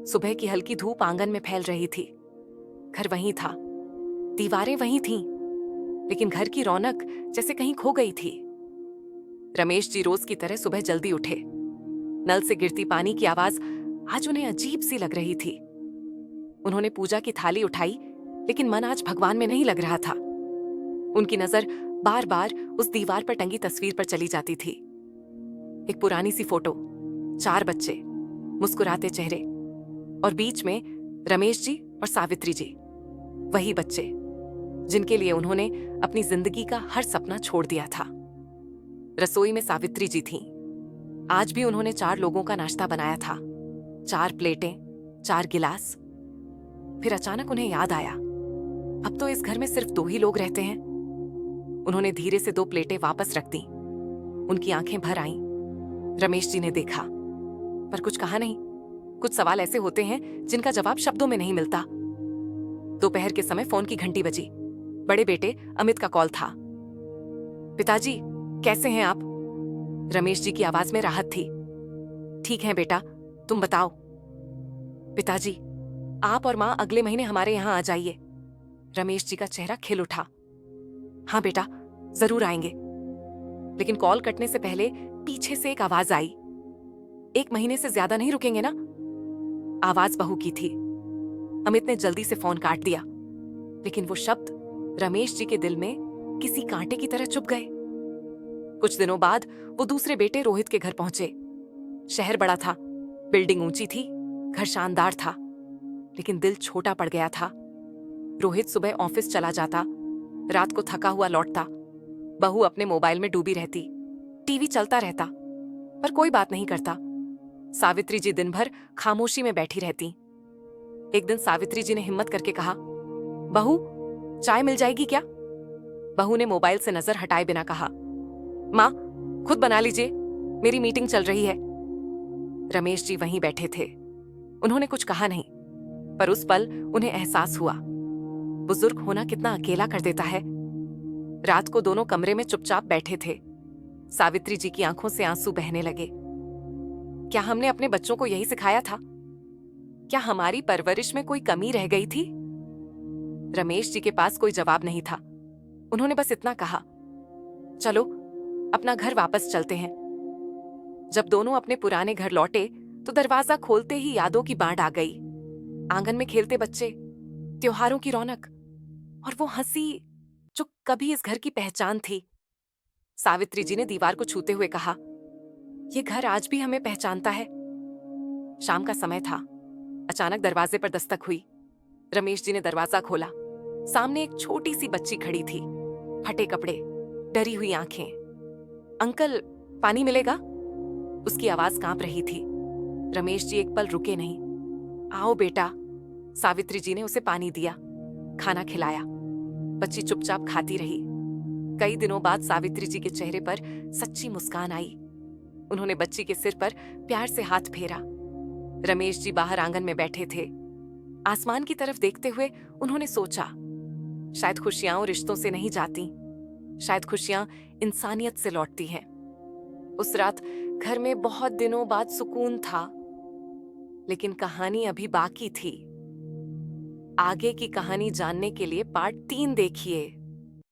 सुबह की हल्की धूप आंगन में फैल रही थी। घर वहीं था, दीवारें वहीं थीं, लेकिन घर की रौनक जैसे कहीं खो गई थी। रमेश जी रोज की तरह सुबह जल्दी उठे। नल से गिरती पानी की आवाज आज उन्हें अजीब सी लग रही थी। उन्होंने पूजा की थाली उठाई, लेकिन मन आज भगवान में नहीं लग रहा था। उनकी नजर बार बार उस दीवार पर टंगी तस्वीर पर चली जाती थी। एक पुरानी सी फोटो, 4 बच्चे, मुस्कुराते चेहरे, और बीच में रमेश जी और सावित्री जी, वही बच्चे जिनके लिए उन्होंने अपनी जिंदगी का हर सपना छोड़ दिया था। रसोई में सावित्री जी थीं। आज भी उन्होंने 4 लोगों का नाश्ता बनाया था, 4 प्लेटें, 4 गिलास। फिर अचानक उन्हें याद आया, अब तो इस घर में सिर्फ 2 ही लोग रहते हैं। उन्होंने धीरे से 2 प्लेटें वापस रख दी। उनकी आंखें भर आईं। रमेश जी ने देखा, पर कुछ कहा नहीं। कुछ सवाल ऐसे होते हैं जिनका जवाब शब्दों में नहीं मिलता। दोपहर के समय फोन की घंटी बजी। बड़े बेटे अमित का कॉल था। पिताजी, कैसे हैं आप? रमेश जी की आवाज में राहत थी। ठीक है बेटा, तुम बताओ। पिताजी, आप और माँ अगले महीने हमारे यहाँ आ जाइए। रमेश जी का चेहरा खिल उठा। हाँ बेटा, जरूर आएंगे। लेकिन कॉल कटने से पहले पीछे से एक आवाज आई। 1 महीने से ज्यादा नहीं रुकेंगे ना? आवाज बहू की थी। अमित ने जल्दी से फोन काट दिया, लेकिन वो शब्द रमेश जी के दिल में किसी कांटे की तरह चुभ गए। कुछ दिनों बाद वो दूसरे बेटे रोहित के घर पहुंचे। शहर बड़ा था, बिल्डिंग ऊंची थी, घर शानदार था, लेकिन दिल छोटा पड़ गया था। रोहित सुबह ऑफिस चला जाता, रात को थका हुआ लौटता। बहू अपने मोबाइल में डूबी रहती। टीवी चलता रहता, पर कोई बात नहीं करता। सावित्री जी दिन भर खामोशी में बैठी रहती। एक दिन सावित्री जी ने हिम्मत करके कहा, बहू, चाय मिल जाएगी क्या? बहू ने मोबाइल से नजर हटाए बिना कहा, माँ, खुद बना लीजिए, मेरी मीटिंग चल रही है। रमेश जी वहीं बैठे थे। उन्होंने कुछ कहा नहीं, पर उस पल उन्हें एहसास हुआ, बुजुर्ग होना कितना अकेला कर देता है। रात को दोनों कमरे में चुपचाप बैठे थे। सावित्री जी की आंखों से आंसू बहने लगे। क्या हमने अपने बच्चों को यही सिखाया था? क्या हमारी परवरिश में कोई कमी रह गई थी? रमेश जी के पास कोई जवाब नहीं था। उन्होंने बस इतना कहा, चलो अपना घर वापस चलते हैं। जब दोनों अपने पुराने घर लौटे तो दरवाजा खोलते ही यादों की बाढ़ आ गई। आंगन में खेलते बच्चे, त्योहारों की रौनक, और वो हंसी जो कभी इस घर की पहचान थी। सावित्री जी ने दीवार को छूते हुए कहा, ये घर आज भी हमें पहचानता है। शाम का समय था। अचानक दरवाजे पर दस्तक हुई। रमेश जी ने दरवाजा खोला। सामने एक छोटी सी बच्ची खड़ी थी, फटे कपड़े, डरी हुई आंखें। अंकल, पानी मिलेगा? उसकी आवाज कांप रही थी। रमेश जी एक पल रुके नहीं। आओ बेटा। सावित्री जी ने उसे पानी दिया, खाना खिलाया। बच्ची चुपचाप खाती रही। कई दिनों बाद सावित्री जी के चेहरे पर सच्ची मुस्कान आई। उन्होंने बच्ची के सिर पर प्यार से हाथ फेरा। रमेश जी बाहर आंगन में बैठे थे। आसमान की तरफ देखते हुए उन्होंने सोचा, शायद खुशियां रिश्तों से नहीं जाती, शायद खुशियां इंसानियत से लौटती हैं। उस रात घर में बहुत दिनों बाद सुकून था, लेकिन कहानी अभी बाकी थी। आगे की कहानी जानने के लिए पार्ट 3 देखिए।